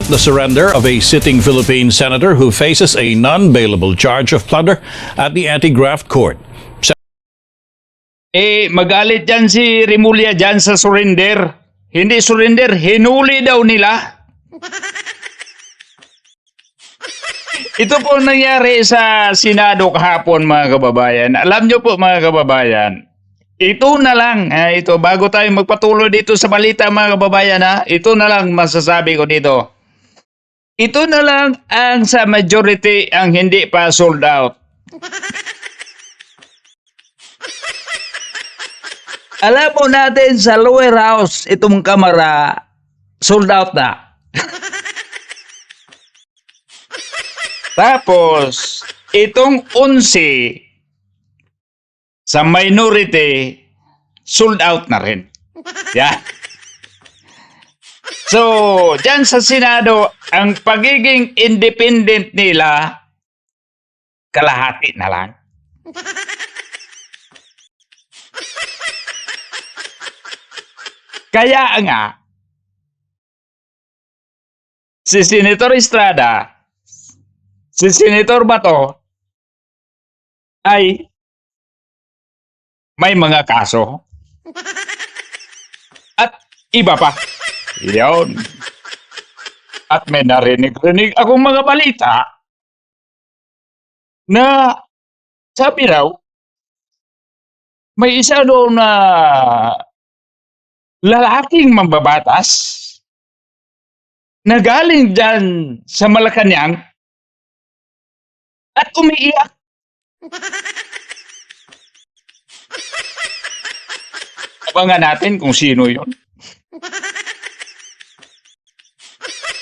the surrender of a sitting Philippine senator who faces a non-bailable charge of plunder at the anti-graft court. Magalit dyan si Rimulya dyan sa surrender. Hindi surrender, hinuli daw nila. Ito po nangyari sa Senado kahapon, mga kababayan. Alam nyo po, mga kababayan, ito na lang, ito bago tayo magpatuloy dito sa balita, mga kababayan, ito na lang masasabi ko dito. Ito na lang ang sa majority ang hindi pa sold out. Alam mo natin sa lower house, itong kamara, sold out na. Tapos, itong 11 sa minority, sold out na rin. Yeah. So, dyan sa Senado, ang pagiging independent nila, kalahati na lang. Kaya nga, si Senator Estrada, si Senator Bato, ay may mga kaso. At iba pa. Yun. At may narinig-rinig akong mga balita na sabi raw, may isa doon na lalaking mambabatas na galing dyan sa Malacanang at umiiyak. Abangan natin kung sino yun.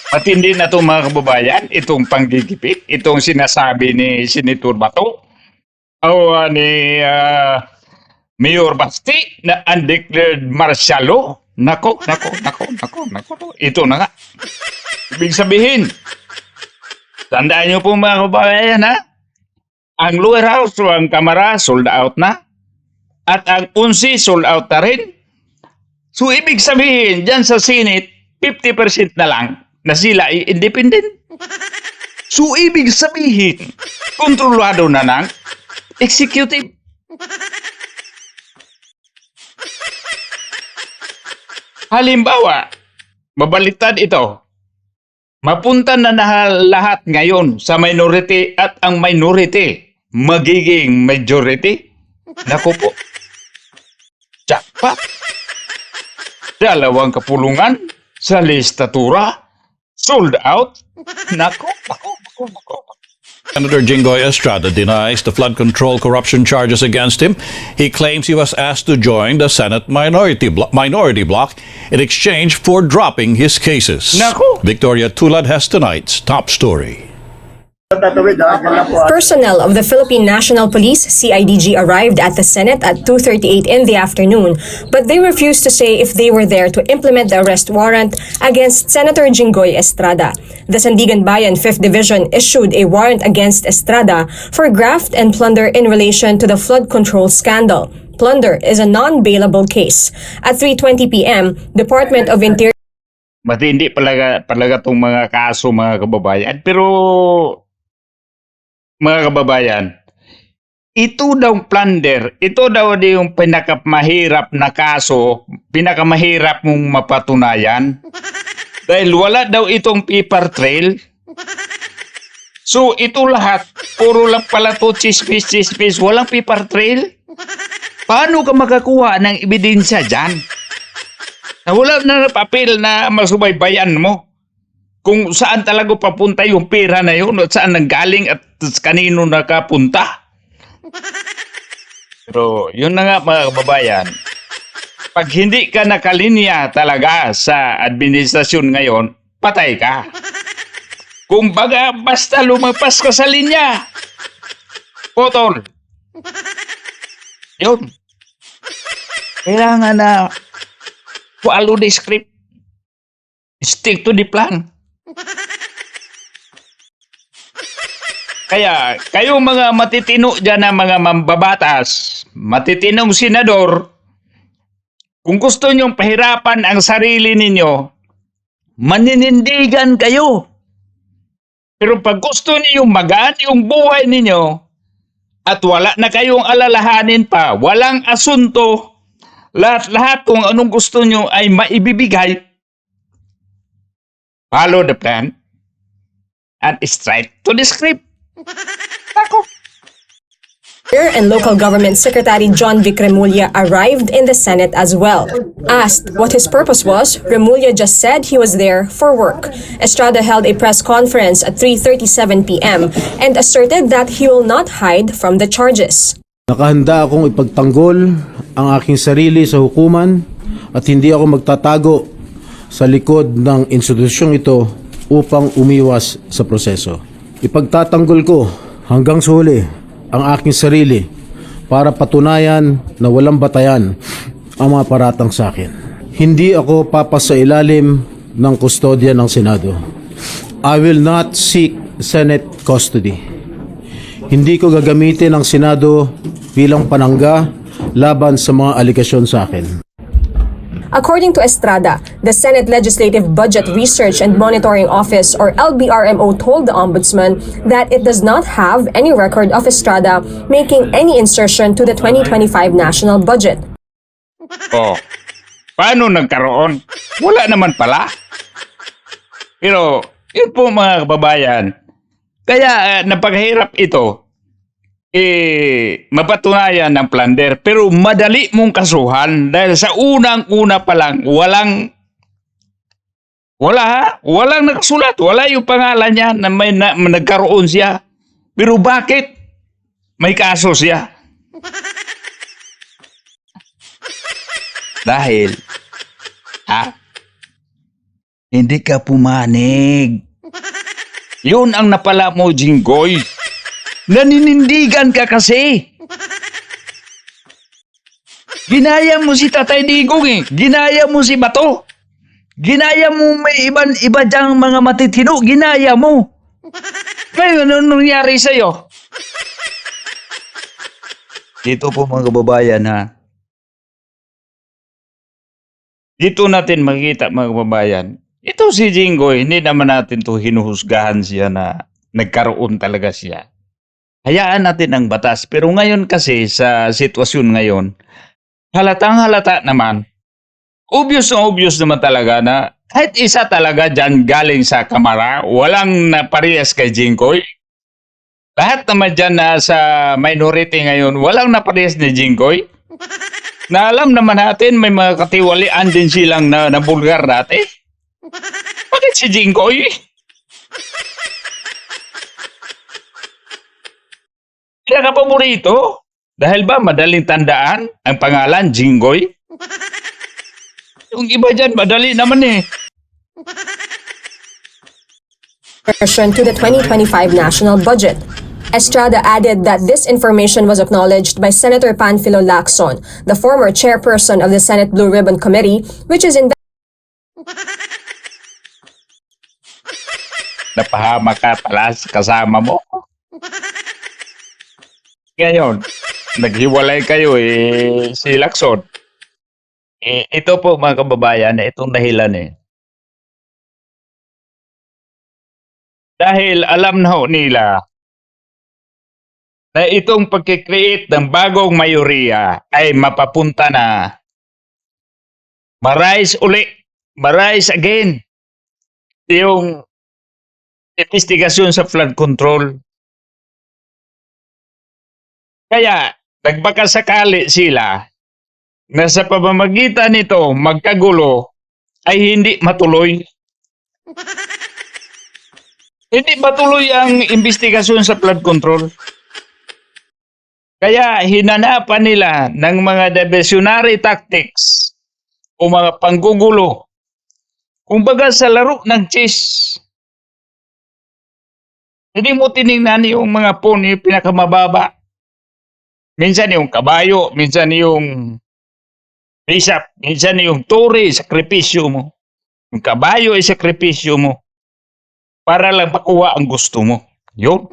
Matindi na itong mga kababayan, itong panggigipit, itong sinasabi ni Senator Bato o ni Mayor Basti na undeclared martial law. Nako. Ito na nga. Ibig sabihin, tandaan nyo po, mga kababayan, ang lower house o ang kamara sold out na. At ang 11 sold out na rin. So, ibig sabihin, dyan sa Senate, 50% na lang na sila ay independent. So, ibig sabihin, kontrolado na ng executive. Halimbawa, mabaliktad ito. Mapunta na lahat ngayon sa minority at ang minority magiging majority. Naku po. Jackpot. Dalawang kapulungan sa listatura. Sold out. Naku. Senator Jinggoy Estrada denies the flood control corruption charges against him. He claims he was asked to join the Senate minority bloc in exchange for dropping his cases. Naku. Victoria Tulad has tonight's top story. Personnel of the Philippine National Police, CIDG, arrived at the Senate at 2:38 in the afternoon, but they refused to say if they were there to implement the arrest warrant against Senator Jinggoy Estrada. The Sandigan Bayan 5th Division issued a warrant against Estrada for graft and plunder in relation to the flood control scandal. Plunder is a non-bailable case. At 3:20 p.m., Department of Interior Matindi talaga itong mga kaso, mga kababayan. Pero, mga kababayan, ito daw plunder, ito daw yung pinakamahirap na kaso, pinakamahirap mong mapatunayan. Dahil wala daw itong paper trail. So, ito lahat, puro lang pala to chismis, walang paper trail. Paano ka makakuha ng ebidensya dyan? Na wala na papel na masubaybayan mo kung saan talaga papunta yung pera na yun at saan nanggaling at kanino nakapunta. Pero yun na nga, mga kababayan, pag hindi ka nakalinya talaga sa administrasyon ngayon, patay ka. Kung baga basta lumagpas ka sa linya, potol. Yun. Kailangan na follow the script. Stick to the plan. Kaya, kayo mga matitino dyan na mga mambabatas, matitinong senador, kung gusto nyong pahirapan ang sarili ninyo, maninindigan kayo. Pero pag gusto niyo magaan yung buhay ninyo at wala na kayong alalahanin pa, walang asunto, lahat-lahat kung anong gusto niyo ay maibibigay, follow the plan and straight to the script. Ako. Mayor and Local Government Secretary John Vic Remulla arrived in the Senate as well. Asked what his purpose was, Remulla just said he was there for work. Estrada held a press conference at 3:37 p.m. and asserted that he will not hide from the charges. Nakahanda akong ipagtanggol ang aking sarili sa hukuman at hindi ako magtatago sa likod ng institusyong ito upang umiwas sa proseso. Ipagtatanggol ko hanggang sa huli ang aking sarili para patunayan na walang batayan ang mga paratang sa akin. Hindi ako papasa ilalim ng kustodya ng Senado. I will not seek Senate custody. Hindi ko gagamitin ang Senado bilang panangga laban sa mga aligasyon sa akin. According to Estrada, the Senate Legislative Budget Research and Monitoring Office or LBRMO told the Ombudsman that it does not have any record of Estrada making any insertion to the 2025 national budget. Oh, paano nagkaroon? Wala naman pala. Pero, yun po mga kababayan, kaya napakahirap ito, mapatunayan ng plunder, pero madali mong kasuhan dahil sa unang-una pa lang, walang nakasulat, wala yung pangalan niya na may nagkaroon siya. Pero bakit? May kaso siya. Dahil, hindi ka pumanig. Yun ang napala mo, Jinggoy. Naninindigan ka kasi. Ginaya mo si Tatay Digong eh. Ginaya mo si Bato. Ginaya mo may iba dyang mga matitino. Ginaya mo. Ngayon, ano nangyari sa'yo? Dito po mga kababayan ha. Dito natin makikita mga kababayan. Ito si Jinggoy, hindi naman natin to hinuhusgahan siya na nagkaroon talaga siya. Hayaan natin ang batas. Pero ngayon kasi sa sitwasyon ngayon, halatang halata naman, obvious naman talaga na kahit isa talaga dyan galing sa kamara, walang naparehas kay Jinggoy. Lahat naman dyan na sa minority ngayon, walang naparehas ni Jinggoy. Na alam naman natin, may mga katiwalian din silang na bulgar dati. Bakit si Jinggoy? Kaya ka paborito? Dahil ba madaling tandaan ang pangalan Jinggoy? Yung iba dyan, madali naman eh. Version to the 2025 national budget. Estrada added that this information was acknowledged by Senator Panfilo Lacson, the former chairperson of the Senate Blue Ribbon Committee, which is Napahama ka pala sa kasama mo. Ngayon, naghiwalay kayo si Lacson. Ito po mga kababayan, itong dahilan eh. Dahil alam na ho nila na itong pagkikreate ng bagong mayoriya ay mapapunta na marise again yung investigasyon sa flood control. Kaya, nagbakasakali sila na sa pamamagitan nito magkagulo ay hindi matuloy. Hindi matuloy ang investigasyon sa flood control. Kaya hinanapan nila ng mga diversionary tactics o mga panggugulo. Kumbaga sa laro ng chess. Hindi mo tinignan yung mga pawn, yung pinakamababa. Minsan yung kabayo, minsan yung bishop, minsan yung tore, sakripisyo mo. Yung kabayo ay sakripisyo mo. Para lang makuha ang gusto mo. Yun.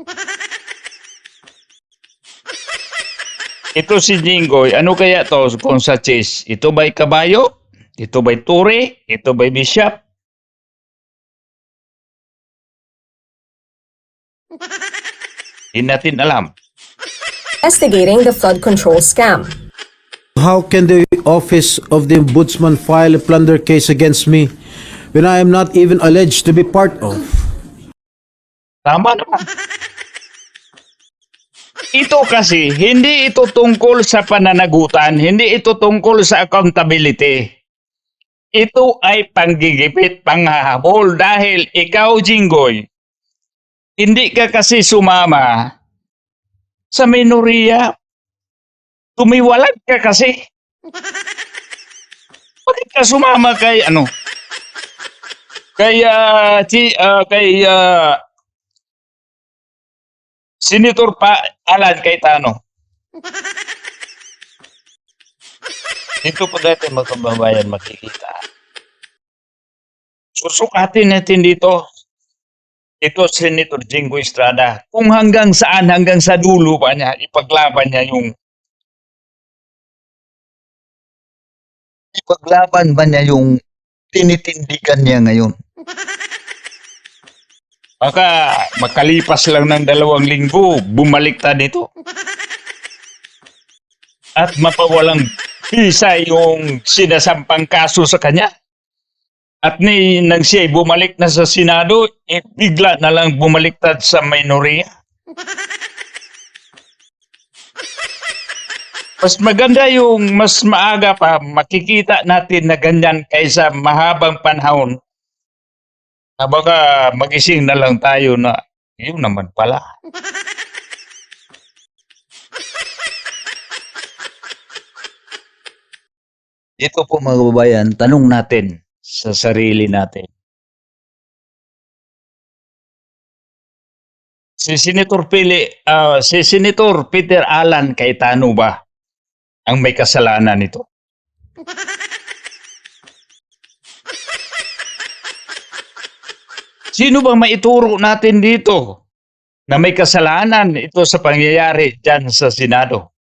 Ito si Jinggoy, ano kaya to kung sa chess? Ito ba'y kabayo? Ito ba'y tore? Ito ba'y bishop? Hindi natin alam. investigating the flood control scam. How can the Office of the Ombudsman file a plunder case against me when I am not even alleged to be part of? Tama naman. Ito kasi, hindi ito tungkol sa pananagutan, hindi ito tungkol sa accountability. Ito ay panggigipit, panghahabol dahil ikaw, Jinggoy, hindi ka kasi sumama sa minoriya. Tumiwalag ka kasi. Bakit ka sumama kay Senator Alan Cayetano? Dito po dati mga kababayan makikita. Susukatin natin dito. Ito Senator Jinggoy Estrada. Kung hanggang saan, hanggang sa dulo pa niya, ipaglaban ba niya yung tinitindigan niya ngayon. Baka makalipas lang ng 2 linggo, bumaliktad ito. At mapawalang bisa yung sinasampang kaso sa kanya. At nang siya bumalik na sa Senado, bigla na lang bumaliktad sa minorya. Mas maganda yung mas maaga pa makikita natin na ganyan kaysa mahabang panahon na baka magising na lang tayo na yun naman pala. Ito po mga kababayan, tanong natin sa sarili natin. Si Senator Peter Alan Cayetano ba ang may kasalanan nito? Sino bang maituro natin dito na may kasalanan ito sa pangyayari dyan sa Senado?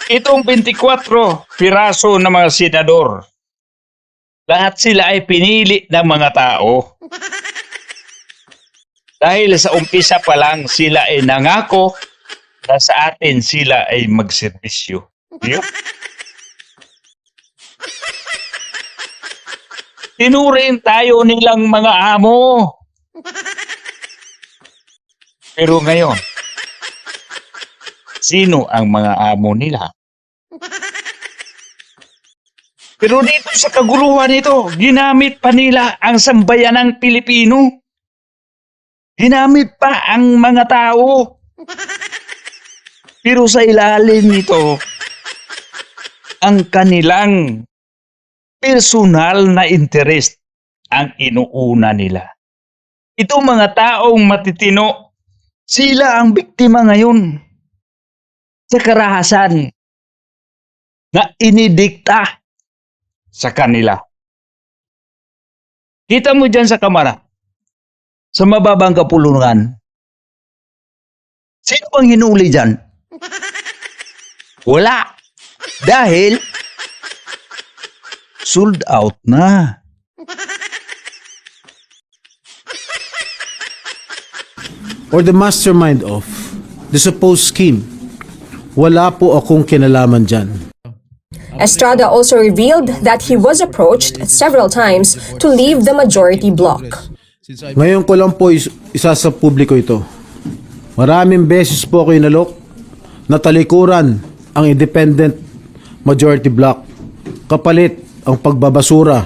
Itong 24 piraso ng mga senador, lahat sila ay pinili ng mga tao. Dahil sa umpisa pa lang sila ay nangako na sa atin sila ay magserbisyo. Yun. Tinuring tayo nilang mga amo. Pero ngayon, sino ang mga amo nila? Pero dito sa kaguluhan ito, ginamit pa nila ang sambayanang Pilipino. Ginamit pa ang mga tao. Pero sa ilalim nito, ang kanilang personal na interest ang inuuna nila. Itong mga taong matitino, sila ang biktima ngayon sa karahasan na inidikta sa kanila. Kita mo dyan sa kamara, sa mababang kapulungan, sino bang hinuli dyan? Wala. Dahil sold out na. Or the mastermind of the supposed scheme. Wala po akong kinalaman dyan. Estrada also revealed that he was approached several times to leave the majority bloc. Ngayon ko lang po isa sa publiko ito. Maraming beses po ako inalok na talikuran ang independent majority bloc kapalit ang pagbabasura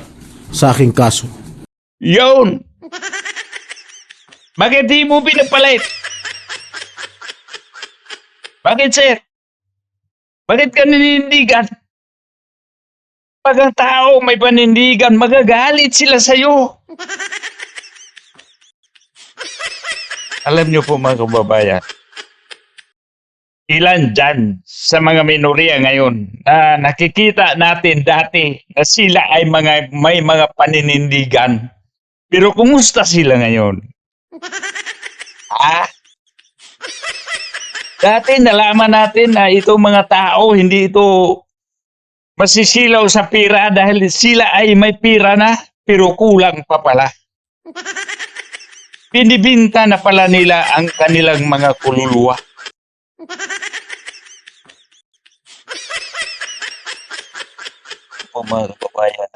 sa aking kaso. Yun! Bakit di mo pinapalit? Bakit, sir? Bakit ka ninindigan? Pag ang tao may panindigan, magagalit sila sa'yo. Alam niyo po mga kababayan, ilan dyan sa mga minoriya ngayon na nakikita natin dati na sila ay may mga paninindigan. Pero kumusta sila ngayon? Dati nalaman natin na itong mga tao hindi ito masisilaw sa pira dahil sila ay may pira na pero kulang pa pala. binibinta na pala nila ang kanilang mga kululuwa. O mga kababayan,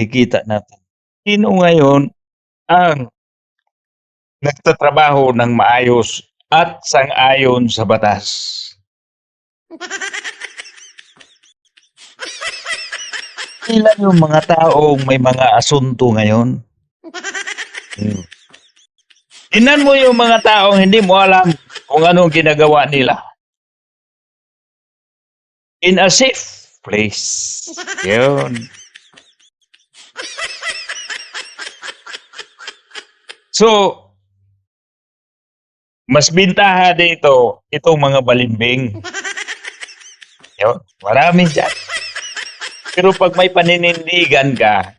kikita natin. Sino ngayon ang nagtatrabaho ng maayos at sang-ayon sa batas? Ilan yung mga taong may mga asunto ngayon? Tingnan mo yung mga taong hindi mo alam kung anong ginagawa nila. In a safe place. Yun. So, mas bintaha dito itong mga balimbing. Yun, marami dyan. Pero pag may paninindigan ka,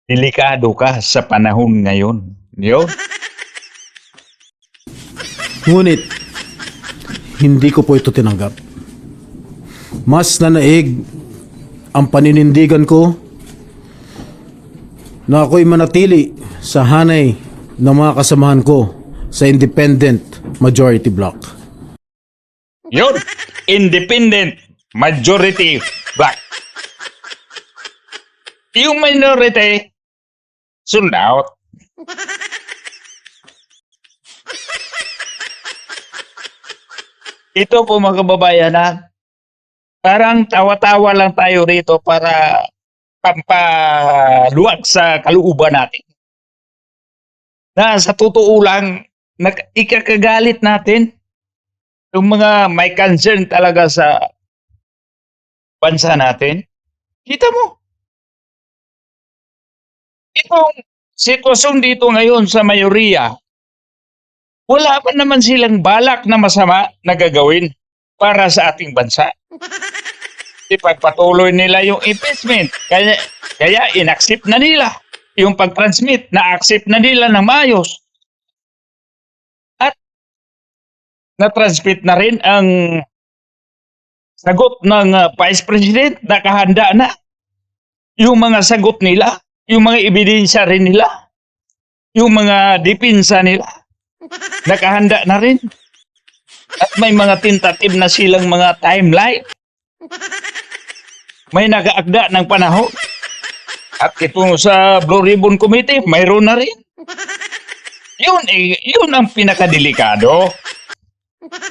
delikado ka sa panahon ngayon. Yun. Ngunit, hindi ko po ito tinanggap. Mas nanaig ang paninindigan ko na ako'y manatili sa hanay ng mga kasamahan ko sa Independent Majority Bloc. Yun. Independent Majority Bloc. Yung minority, sold out. Ito po mga kababayan na parang tawa-tawa lang tayo rito para pampaluwag sa kalooban natin. Na sa totoo lang, ikakagalit natin yung mga may concern talaga sa bansa natin. Kita mo, itong sitwasyon dito ngayon sa mayoriya, wala pa naman silang balak na masama na gagawin para sa ating bansa. Ipagpatuloy nila yung impeachment. Kaya in-accept na nila yung pag-transmit, na-accept na nila ng maayos. At na-transmit na rin ang sagot ng Vice President, nakahanda na. Yung mga sagot nila, yung mga ebidensya rin nila, yung mga depensa nila, nakahanda na rin. At may mga tentative na silang mga timeline. May nagaagda ng panahon. At ito sa Blue Ribbon Committee, mayroon na rin. Yun ang pinakadelikado.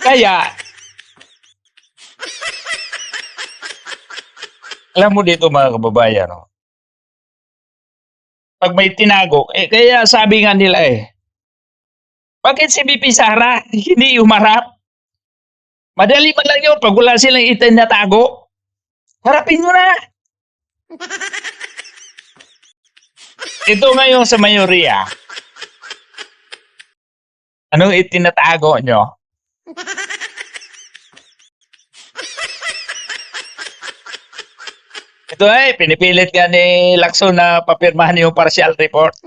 Kaya, alam mo dito mga kababayan, no? Pag may tinago, kaya sabi nga nila bakit si BP Sara hindi umarap? Madali man lang yun pag wala silang itinatago. Harapin mo na. Ito ngayon sa mayoriya. Anong itinatago nyo? Ito pinipilit ka ni Lacson na papirmahan yung partial report.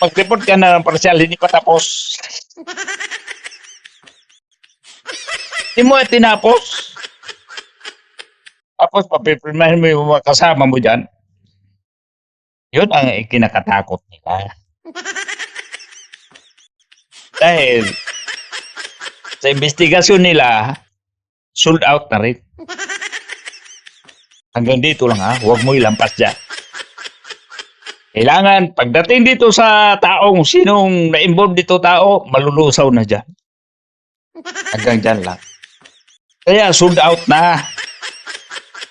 Mag-report ka na ng partial, hindi pa tapos. Hindi mo tinapos. Tapos papirmahan mo yung mga kasama mo dyan. Yun ang kinakatakot nila. Dahil sa investigasyon nila, sold out na rin. Hanggang dito lang huwag mo ilampas dyan. Kailangan, pagdating dito sa taong sinong na-involve dito tao, malulusaw na dyan. Hanggang dyan lang. Kaya sold out na.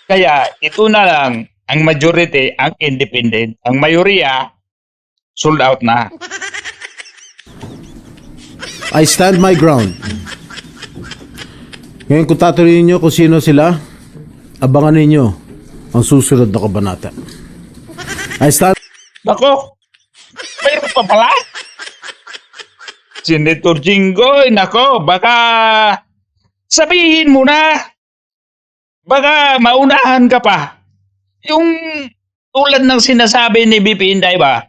Kaya ito na lang, ang majority, ang independent. Ang mayoriya, sold out na. I stand my ground. Ngayon kung tatanungin niyo kung sino sila, abangan ninyo ang susunod na kabanata. I stand... Nako, mayroon pa pala. Senator Jinggoy, nako, baka sabihin mo na. Baka maunahan ka pa. Yung tulad ng sinasabi ni BP Inday ba?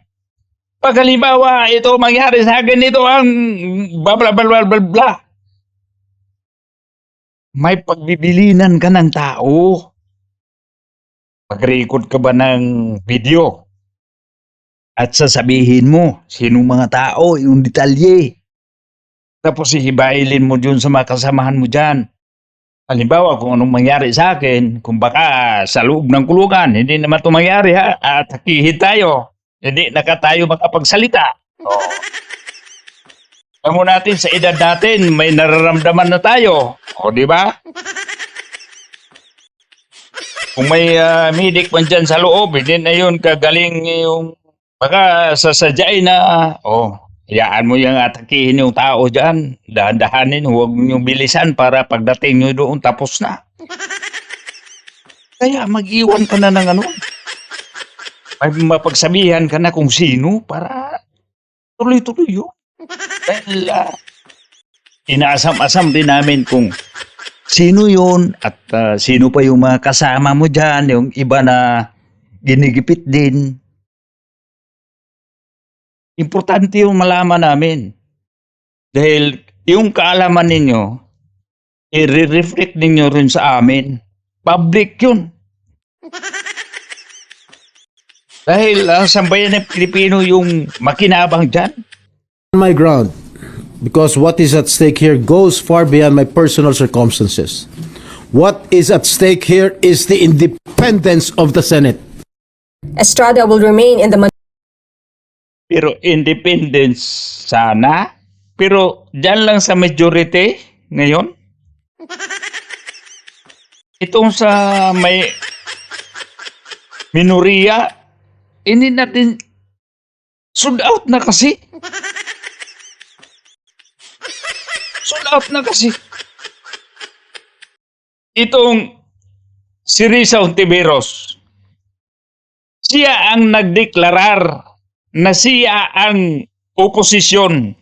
Pag halimbawa ito mangyari sa akin, ito ang bla bla bla bla bla. May pagbibilinan ka ng tao. Mag-record ka ba ng video? At sasabihin mo, sinong mga tao, yung detalye. Tapos ihibailin mo dun sa mga kasamahan mo dyan. Halimbawa, kung anong mangyari sa akin, kung baka sa loob ng kulungan, hindi naman ito mangyari ha, at hakihid tayo. Hindi na tayo makapagsalita. Oh. Alam mo natin, sa edad natin, may nararamdaman na tayo. O, di ba? Kung may medic man dyan sa loob, hindi na yun kagaling yung baka sasadyain na, hayaan mo yung atakihin yung tao dyan. Dahan-dahanin, huwag nyo bilisan para pagdating nyo doon tapos na. Kaya mag-iwan ka na ng ano. May mapagsabihan ka na kung sino para tuloy-tuloy yun. Dahil inaasam-asam din namin kung sino yun at sino pa yung mga kasama mo dyan, yung iba na ginigipit din. Importante yung malaman namin. Dahil yung kaalaman ninyo, i-reflect ninyo rin sa amin. Public yun. Dahil ang sambayan ng Pilipino yung makinabang dyan. My ground, because what is at stake here goes far beyond my personal circumstances. What is at stake here is the independence of the Senate. Estrada will remain in the Pero independence sana. Pero dyan lang sa majority ngayon. Itong sa may minoriya, hindi natin sold out na kasi. Sold out na kasi. Itong si Risa Hontiveros, siya ang nagdeklarar na siya ang oposisyon.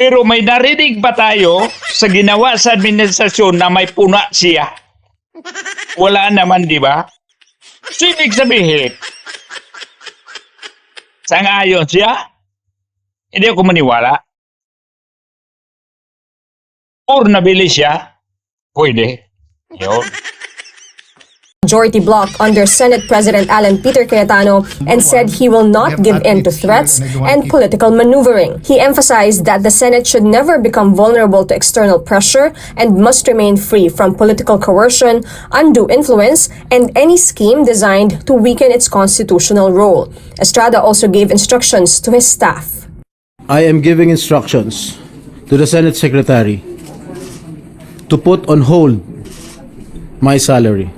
Pero may narinig ba tayo sa ginawa sa administrasyon na may puna siya? Wala naman, di ba? So, ibig sabihin, sang-ayon siya? Hindi ako maniwala. Or nabili siya? Pwede. Yun. majority bloc under Senate President Alan Peter Cayetano and said he will not give in to threats and political maneuvering. He emphasized that the Senate should never become vulnerable to external pressure and must remain free from political coercion, undue influence, and any scheme designed to weaken its constitutional role. Estrada also gave instructions to his staff. I am giving instructions to the Senate Secretary to put on hold my salary.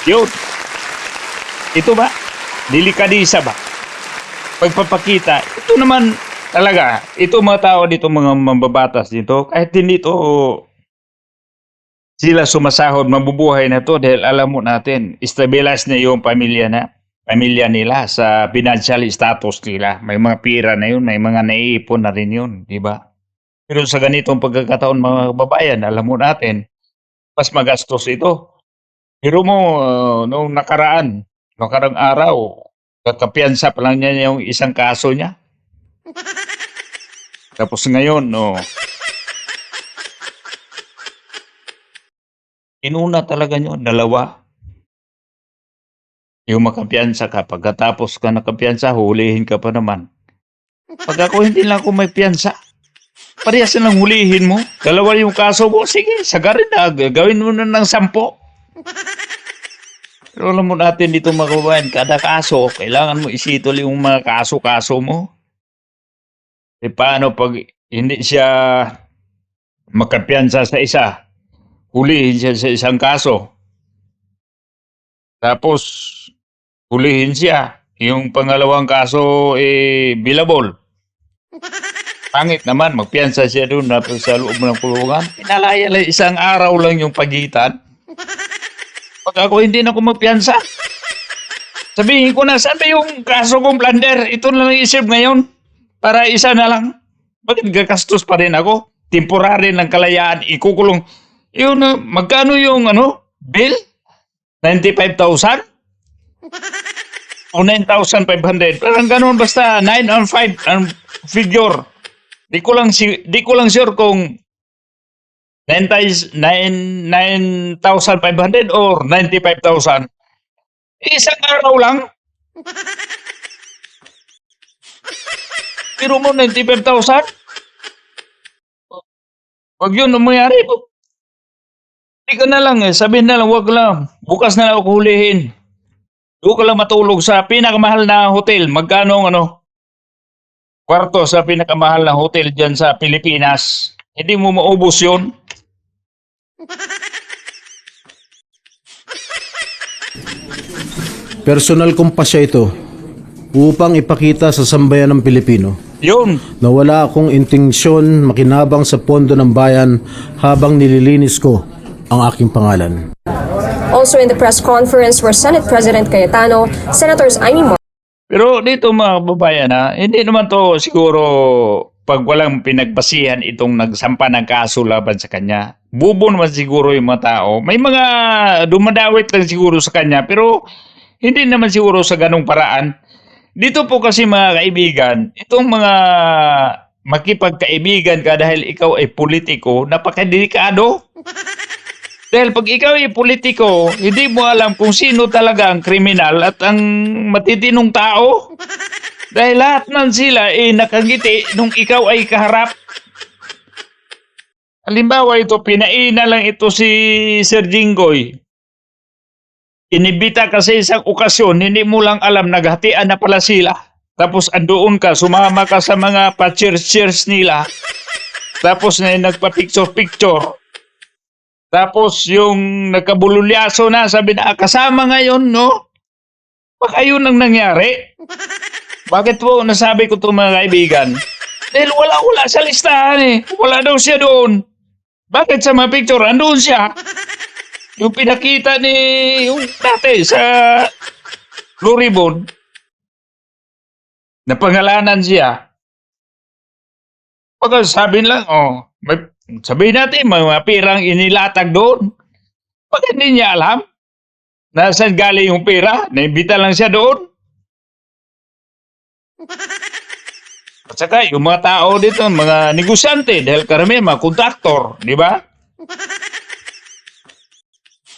Yun. Ito ba? Delikadisa ba? Pagpapakita. Ito naman talaga. Ito mga tao dito, mga mambabatas dito, kahit hindi to sila sumasahod, mabubuhay na to dahil alam mo natin, stabilize na yung pamilya nila sa financial status nila. May mga pira na yun, may mga naiipon na rin yun, di ba? Pero sa ganitong pagkakataon mga kababayan, alam mo natin, mas magastos ito. Pero mo, noong nakarang araw, kakapiyansa pa lang niya yung isang kaso niya. Tapos ngayon, inuna talaga niyo, 2. Yung makapiyansa ka, pagkatapos ka nakapiyansa, hulihin ka pa naman. Pag ako hindi lang ako may piyansa, parehas na lang hulihin mo. 2 yung kaso mo, sige, sagarin na, gawin mo na ng 10. Pero alam mo natin dito mga kababayan, kada kaso, kailangan mo isitol yung mga kaso-kaso mo. E paano pag hindi siya makapiyansa sa isa, hulihin siya sa isang kaso. Tapos, hulihin siya. Yung pangalawang kaso, billable. Pangit naman, magpiyansa siya doon sa loob ng kulungan. Pinalaya lang, 1 araw lang yung pagitan. Pag ako hindi na ako magpiyansa, sabihin ko na, saan ba yung kaso kong plunder? Ito na lang isip ngayon. Para isa na lang. Bakit gagastos pa rin ako? Temporary ng kalayaan, ikukulong. Yun, magkano yung bill? 95,000? O 9,500? Parang ganun, basta 9 or 5 ang figure. Di ko lang sure kung 9,500 or 95,000. 1 araw lang, Pero mo 95,000? Wag yun ang mayari. Hindi ka na lang sabihin na lang, wag lang. Bukas na lang ako hulihin. Doon ka lang matulog sa pinakamahal na hotel. Magkano ang kwarto sa pinakamahal na hotel dyan sa Pilipinas? Hindi mo maubos yun. Personal kong pasya ito upang ipakita sa sambayan ng Pilipino Yun. na wala akong intensyon makinabang sa pondo ng bayan habang nililinis ko ang aking pangalan. Also in the press conference were Senate President Cayetano, Senators Amy Pero dito mga kababayan hindi naman to siguro pag walang pinagbasihan itong nagsampa ng kaso laban sa kanya. Bubo naman siguro yung mga tao. May mga dumadawit lang siguro sa kanya pero hindi naman siguro sa ganong paraan. Dito po kasi mga kaibigan, itong mga makipagkaibigan ka dahil ikaw ay politiko, napakadelikado. Dahil pag ikaw ay politiko, hindi mo alam kung sino talaga ang kriminal at ang matitinong tao. Dahil lahat ng sila ay nakangiti nung ikaw ay kaharap. Halimbawa ito, pinaina lang ito si Sir Jinggoy. Inibita kasi isang okasyon, hindi mo lang alam, naghatian na pala sila. Tapos andoon ka, sumama ka sa mga pa-cheers nila. Tapos na nagpa-picture-picture. Tapos yung nagkabululyaso na, sabi na, kasama ngayon, no? Baka yun ang nangyari. Bakit po nasabi ko ito mga kaibigan? Dahil wala sa listahan Wala daw siya doon. Bakit sa mga picture, andoon siya? Yung pinakita ni yung dati sa Luribon, na pangalanan siya. Pagka sabihin lang, sabihin natin, mga pirang inilatag doon. Pag hindi niya alam, nasaan galing yung pira, naimbita lang siya doon. At saka, yung mga tao dito, mga negosyante, dahil karamihan, mga kontraktor, di ba?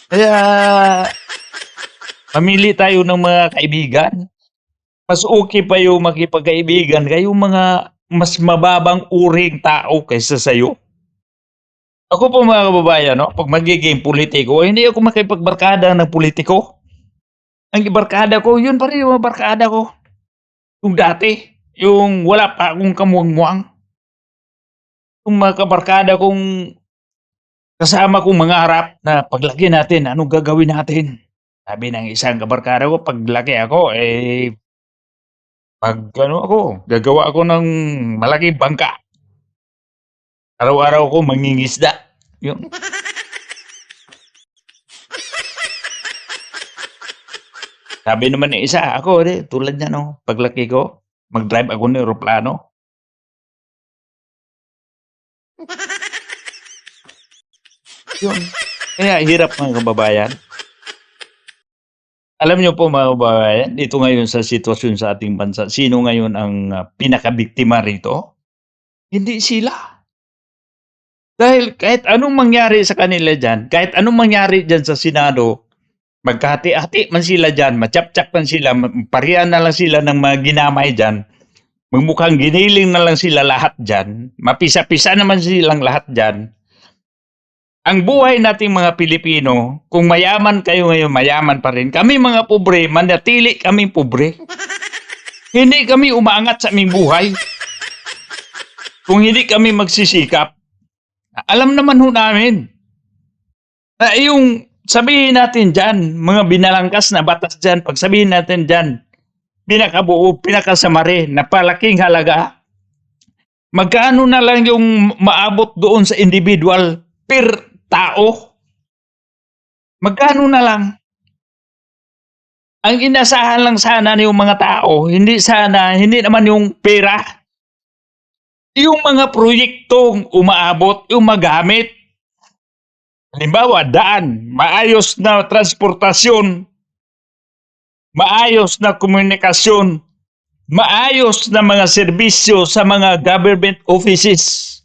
Kaya, mamili tayo ng mga kaibigan. Mas okay pa yung makipagkaibigan kayong mga mas mababang uring tao kaysa sa'yo. Ako po mga kababayan, pag magiging politiko, hindi ako makipagbarkada ng politiko. Ang barkada ko, yun pa rin yung barkada ko. Yung dati, yung wala pa akong kamuang-muang. Yung mga kabarkada kong kasama kong mga harap na paglaki natin, anong gagawin natin? Sabi ng isang kabarkada ko, paglaki ako, gagawa ako ng malaking bangka. Araw-araw ko mangingisda. Yun. Sabi naman ng isa, ako, tulad niya, paglaki ko, mag-drive ako ng aeroplano. Yun. Kaya hirap mga kababayan. Alam niyo po mga kababayan, dito ngayon sa sitwasyon sa ating bansa, sino ngayon ang pinakabiktima rito? Hindi sila. Dahil kahit anong mangyari sa kanila dyan, kahit anong mangyari dyan sa Senado, magkahati-hati man sila dyan, matsyap-tsyap man sila, parihan na lang sila ng mga ginamay dyan, magmukhang giniling na lang sila lahat dyan, mapisa-pisa naman silang lahat dyan. Ang buhay nating mga Pilipino, kung mayaman kayo ngayon, mayaman pa rin. Kami mga pobre, manatili kami pobre. Hindi kami umaangat sa aming buhay. Kung hindi kami magsisikap. Alam naman ho namin na yung sabihin natin dyan, mga binalangkas na batas dyan, pag sabihin natin dyan, pinakabuo, pinakasamari, na palaking halaga, magkano na lang yung maabot doon sa individual per tao? Magkano na lang? Ang inasahan lang sana ng mga tao, hindi naman yung pera. Yung mga proyektong umaabot, yung magamit. Halimbawa, daan, maayos na transportasyon, maayos na komunikasyon, maayos na mga serbisyo sa mga government offices.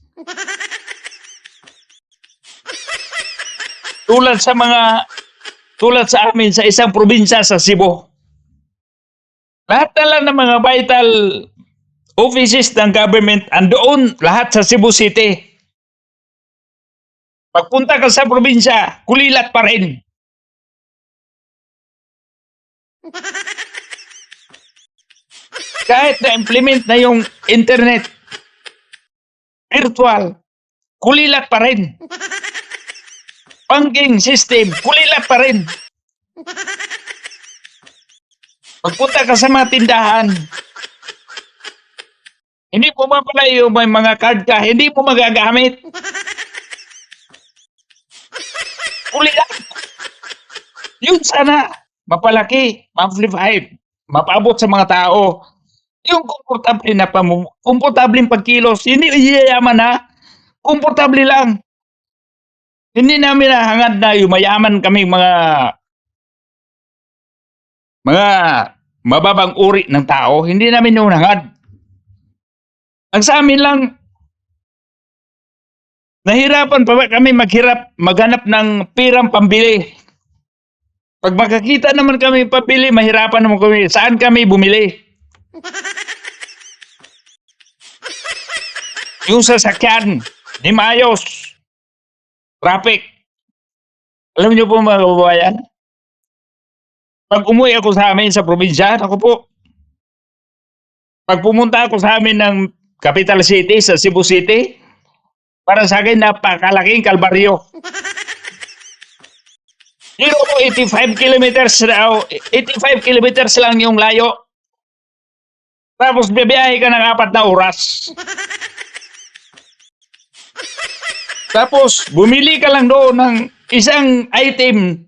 Tulad sa amin sa isang probinsya sa Cebu. Lahat na lang ng mga vital offices ng government andoon lahat sa Cebu City. Pagpunta ka sa probinsya, kulilat pa rin. Kahit na-implement na yung internet, virtual, kulilat pa rin. Banking system, kulilat pa rin. Pagpunta ka sa mga tindahan, hindi mo ba pala yung may mga card ka, hindi mo magagamit. Kulilat. Yun sana, mapalaki, ma-amplified, mapaabot sa mga tao. Yung komportableng pagkilos, hindi iyayaman ha, komportable lang. Hindi namin nahangad na yumayaman kami mga mababang uri ng tao. Hindi namin yung hangad. Ang sa amin lang, nahirapan pa ba kami maghanap ng pirang pambili. Pag makakita naman kami pabili, mahirapan naman kami. Saan kami bumili? Yung sasakyan, di maayos. Traffic. Alam niyo po mga kababayan, pag umuwi ako sa amin sa probinsya, ako po, pag pumunta ako sa amin ng capital city, sa Cebu City, para sa akin napakalaking kalbaryo. 85 kilometers na, 85 kilometers lang yung layo. Tapos bibiyahe ka ng 4 na oras. Tapos bumili ka lang doon ng isang item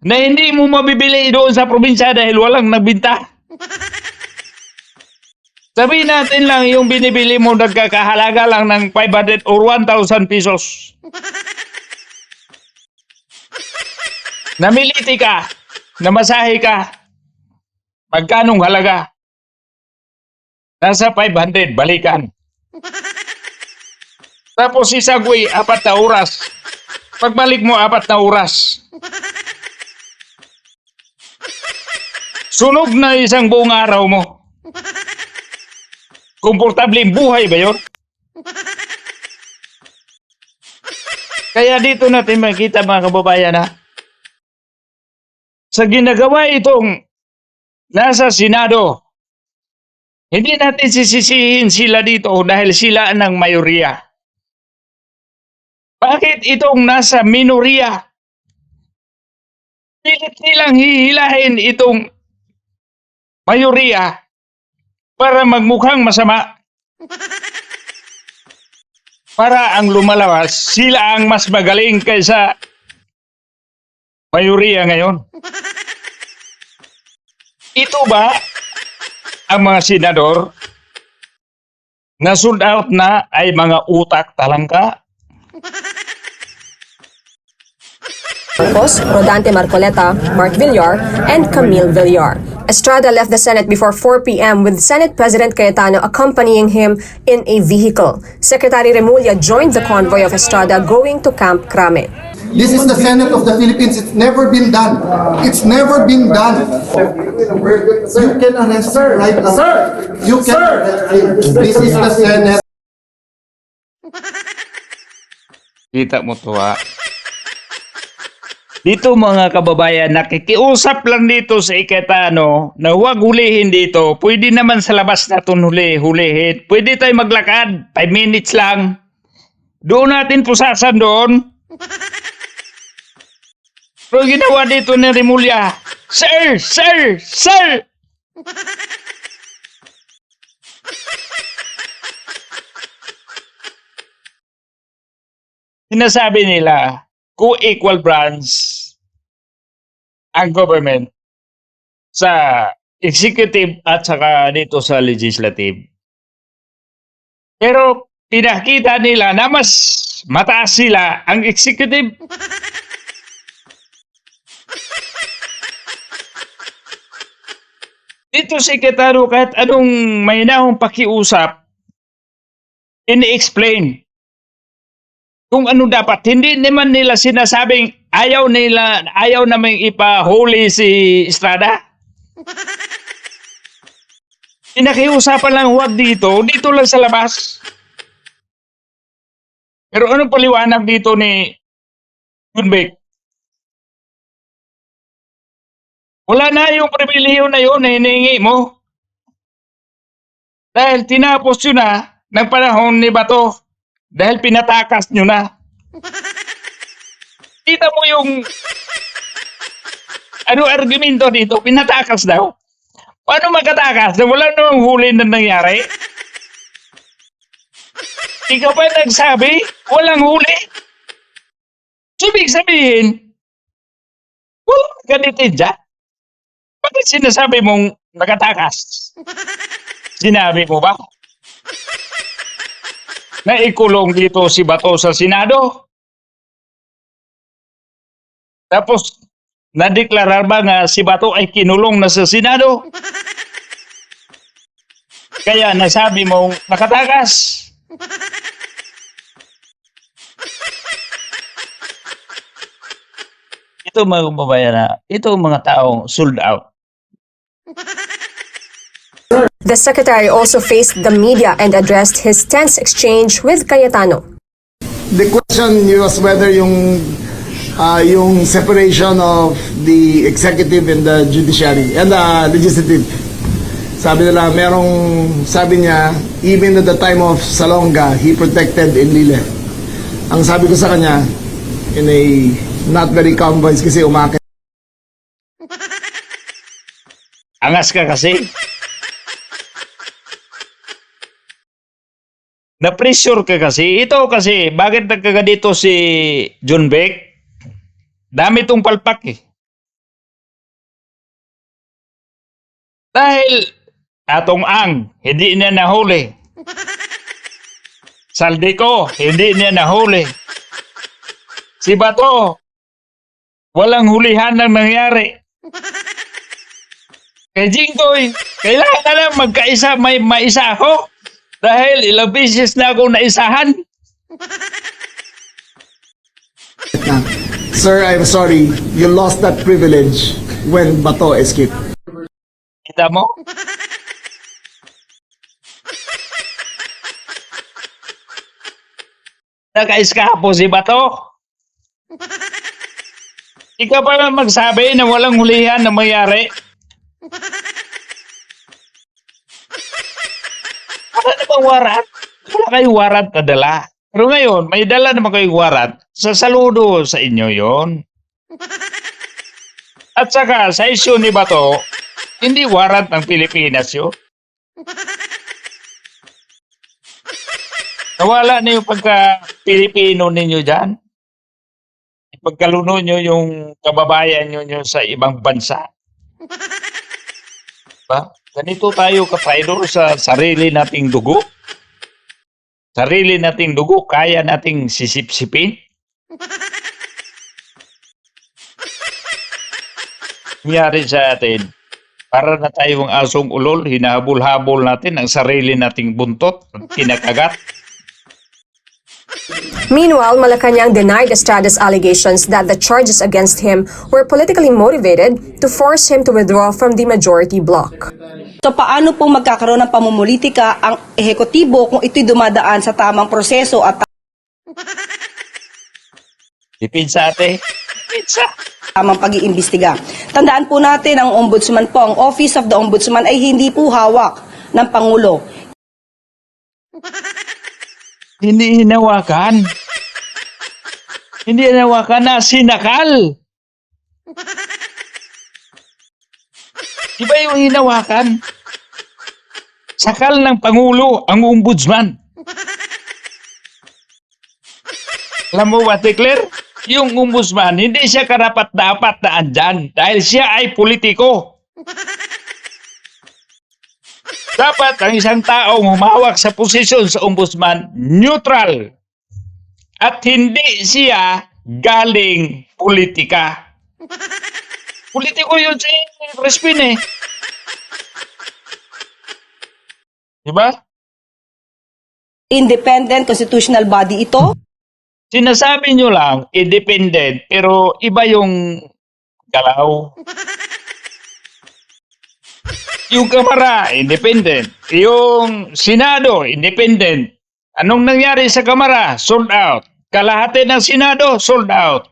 na hindi mo mabibili doon sa probinsya dahil walang nagbinta. Sabihin natin lang yung binibili mo nagkakahalaga lang ng 500 or 1,000 pesos. Namiliti ka, namasahe ka, magkanong halaga? Nasa 500, balikan. Tapos isagway, 4 na oras. Pagbalik mo, 4 na oras. Sunog na isang buong araw mo. Komportableng buhay ba yun? Kaya dito natin makita mga kababayan ha, sa ginagawa itong nasa Senado, hindi natin sisisihin sila dito dahil sila ang mayoriya. Bakit itong nasa minoriya? Pilit nilang hihilahin itong mayoriya para magmukhang masama. Para ang lumalabas, sila ang mas magaling kaysa mayoriya ngayon. Ito ba ang mga senador na sold out na ay mga utak talangka? Marcos, Rodante Marcoleta, Mark Villar, and Camille Villar. Estrada left the Senate before 4 p.m. with Senate President Cayetano accompanying him in a vehicle. Secretary Remulla joined the convoy of Estrada going to Camp Crame. This is the Senate of the Philippines. It's never been done. It's never been done. You can arrest him right now. Sir! You can arrest him. This is the Senate. Kita mo to ha. Dito mga kababayan, nakikiusap lang dito sa Cayetano na huwag hulihin dito. Pwede naman sa labas na itong hulihin. Pwede tayo maglakad. 5 minutes lang. Doon natin pusasan doon. Pero ginawa dito ni Remulla, Sir! Sir! Sir! Sinasabi nila, co-equal branch ang government sa executive at saka dito sa legislative. Pero pinakita nila na mas mataas sila ang executive. Dito si Cayetano kahit anong mahinahong pakiusap, ini-explain kung ano dapat. Hindi naman nila sinasabing ayaw namang ipahuli si Estrada. Pinakiusapan lang huwag dito lang sa labas. Pero anong paliwanag dito ni Junbek? Wala na yung pribilehiyo na yun na hinihingi mo. Dahil tinapos yun na ng panahon ni Bato. Dahil pinatakas nyo na. Kita mo yung ano argumento dito? Pinatakas daw. Paano magkatakas? Wala namang huli na nangyari. Ikaw pa nagsabi, walang huli. Ibig sabihin, walang ganitin dyan. Bakit sinasabi mong nakatakas? Sinabi mo ba? Naikulong dito si Bato sa Senado. Tapos, nadeklarar ba nga si Bato ay kinulong na sa Senado? Kaya nasabi mong nakatakas. Ito mga kababayan na, ito mga taong sold out. The secretary also faced the media and addressed his tense exchange with Cayetano. The question was whether yung separation of the executive and the judiciary and the legislative. Sabi niya, even at the time of Salonga, he protected Enrile. Ang sabi ko sa kanya, in a not very calm voice kasi umakit. Angas ka kasi. Na-pressure ka kasi. Ito kasi, bakit nagkaganito si John Beck? Dami itong palpak eh. Dahil atong ang, hindi niya nahuli. Saldico, hindi niya nahuli. Si Bato, walang hulihan ng nangyari. Kay Jinggoy, kailangan na lang magkaisa, may maisa ako. Dahil ilang beses na ako naisahan. Sir, I'm sorry, you lost that privilege when Bato escaped. Kita mo? Naka-eskapo si Bato. Ikaw pa lang magsabi na walang hulihan na mayari. Wala namang warat. Wala kayong warat na dala. Pero ngayon, may dala naman kayong warat. Saludo sa inyo yon. At saka, sa isyu ni Bato, hindi warat ng Pilipinas yun. Nawala na yung pagka-Pilipino ninyo dyan. Pagkaluno nyo yung kababayan nyo sa ibang bansa. Diba? Ganito tayo ka-traidor sa sarili nating dugo. Sarili nating dugo, kaya nating sisip-sipin. Nangyari sa atin, para na tayong asong ulol, hinahabol-habol natin ang sarili nating buntot at kinakagat. Meanwhile, Malacanang denied Estrada's allegations that the charges against him were politically motivated to force him to withdraw from the majority bloc. So paano pong magkakaroon ng pamumulitika ang ehekutibo kung ito'y dumadaan sa tamang proseso at Dipinsa ate. Dipinsa. tamang pag-iimbestiga? Tandaan po natin, ang Ombudsman po, ang Office of the Ombudsman ay hindi po hawak ng Pangulo. Hindi hinawakan. Hindi hinawakan na sinakal. Iba yung hinawakan. Sakal ng Pangulo ang Ombudsman. Alam mo ba, Claire? Yung Ombudsman, hindi siya karapat-dapat na andyan dahil siya ay politiko. Dapat ang isang taong humawak sa posisyon sa Ombudsman, neutral. At hindi siya galing politika. Politiko yun si Crispin eh. Diba? Independent constitutional body ito. Sinasabi nyo lang, independent, pero iba yung galaw. Yung Kamara, independent. Yung Senado, independent. Anong nangyari sa Kamara? Sold out. Kalahati ng Senado, sold out.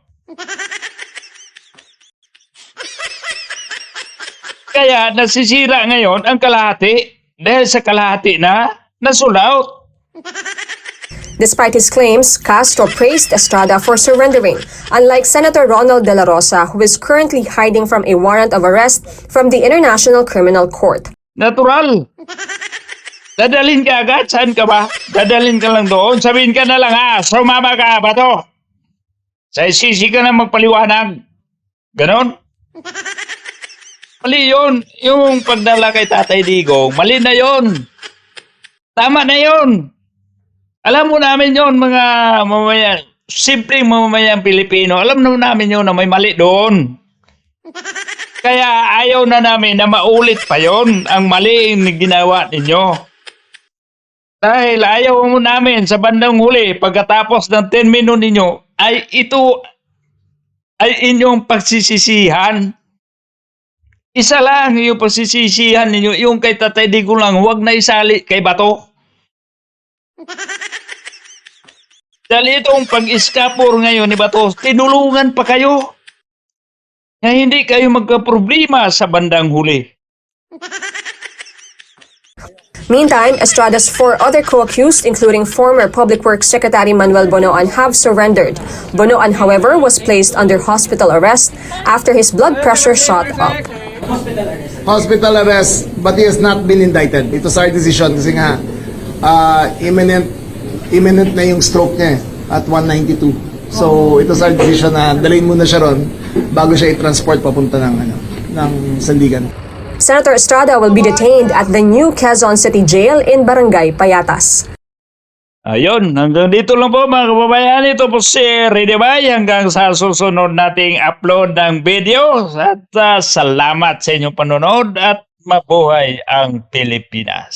Kaya nasisira ngayon ang kalahati dahil sa kalahati na sold out. Despite his claims, Castro praised Estrada for surrendering, unlike Senator Ronald De La Rosa, who is currently hiding from a warrant of arrest from the International Criminal Court. Natural. Dadalhin ka agad? Saan ka ba? Dadalhin ka lang doon. Sabihin ka na lang, sumama ka ba to? Sa sisi ka na magpaliwanag. Ganon? Mali yun. Yung pagdala kay Tatay Digong, mali na yun. Tama na yun. Alam mo namin yun, mga mamamayang, simpleng mamamayang Pilipino. Alam namin yun na may mali doon. Kaya ayaw na namin na maulit pa yon ang mali na ginawa ninyo. Dahil ayaw mo namin sa bandang huli, pagkatapos ng 10 minuto ninyo, ay ito ay inyong pagsisisihan. Isa lang yung pagsisisihan ninyo, yung kay Tatay Digong lang, huwag na isali kay Bato. Dahil itong pag-iskapor ngayon ni Bato, tinulungan pa kayo na hindi kayo magka-problema sa bandang huli. Meantime, Estrada's 4 other co-accused, including former Public Works Secretary Manuel Bonoan, have surrendered. Bonoan, however, was placed under hospital arrest after his blood pressure shot up. Hospital arrest, but he has not been indicted. It was our decision kasi nga imminent na yung stroke niya at 192. So it was our decision na dalhin muna siya ron bago siya i-transport papunta ng Sandigan. Senator Estrada will be detained at the new Quezon City Jail in Barangay Payatas. Ayun, hanggang dito lang po mga kababayan. Ito po si Ridibay hanggang sa susunod nating upload ng video. At salamat sa inyong panonood at mabuhay ang Pilipinas.